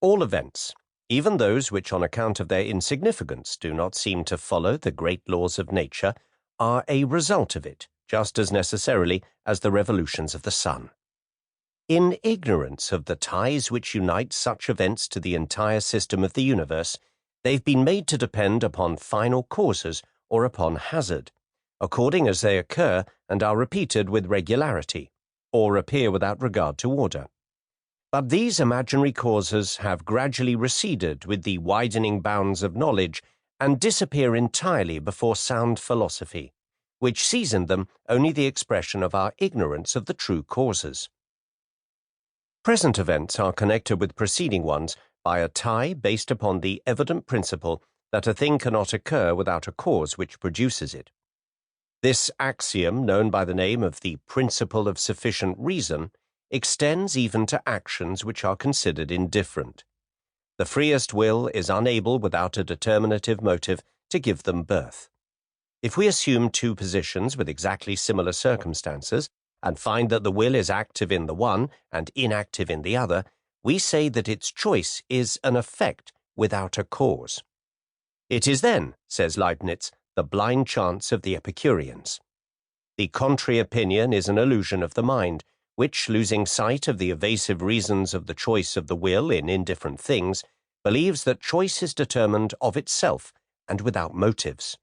All events, even those which on account of their insignificance do not seem to follow the great laws of nature, are a result of it, just as necessarily as the revolutions of the sun. In ignorance of the ties which unite such events to the entire system of the universe, they've been made to depend upon final causes or upon hazard, according as they occur and are repeated with regularity, or appear without regard to order. But these imaginary causes have gradually receded with the widening bounds of knowledge and disappear entirely before sound philosophy, which sees in them only the expression of our ignorance of the true causes. Present events are connected with preceding ones by a tie based upon the evident principle that a thing cannot occur without a cause which produces it. This axiom, known by the name of the principle of sufficient reason, extends even to actions which are considered indifferent. The freest will is unable without a determinative motive to give them birth. If we assume two positions with exactly similar circumstances, and find that the will is active in the one and inactive in the other, we say that its choice is an effect without a cause. It is then, says Leibniz, the blind chance of the Epicureans. The contrary opinion is an illusion of the mind, which, losing sight of the evasive reasons of the choice of the will in indifferent things, believes that choice is determined of itself and without motives.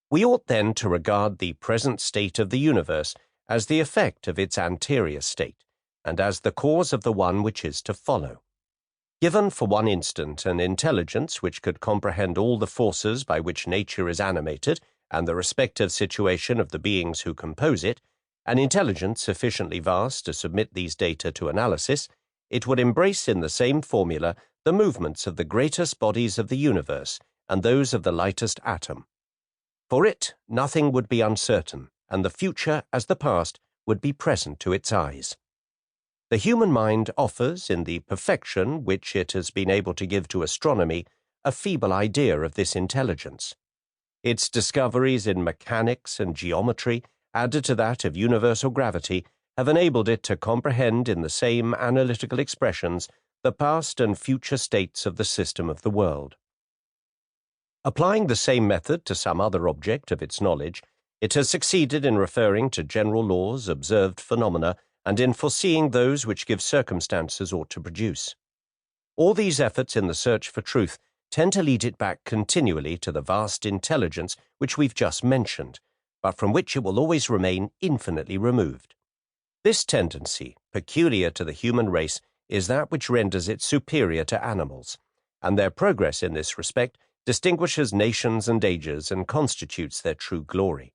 We ought then to regard the present state of the universe as the effect of its anterior state, and as the cause of the one which is to follow. Given for one instant an intelligence which could comprehend all the forces by which nature is animated and the respective situation of the beings who compose it, an intelligence sufficiently vast to submit these data to analysis, it would embrace in the same formula the movements of the greatest bodies of the universe and those of the lightest atom. For it, nothing would be uncertain, and the future as the past would be present to its eyes. The human mind offers, in the perfection which it has been able to give to astronomy, a feeble idea of this intelligence. Its discoveries in mechanics and geometry, added to that of universal gravity, have enabled it to comprehend in the same analytical expressions the past and future states of the system of the world. Applying the same method to some other object of its knowledge, it has succeeded in referring to general laws, observed phenomena, and in foreseeing those which give circumstances ought to produce. All these efforts in the search for truth tend to lead it back continually to the vast intelligence which we've just mentioned, but from which it will always remain infinitely removed. This tendency, peculiar to the human race, is that which renders it superior to animals, and their progress in this respect distinguishes nations and ages and constitutes their true glory.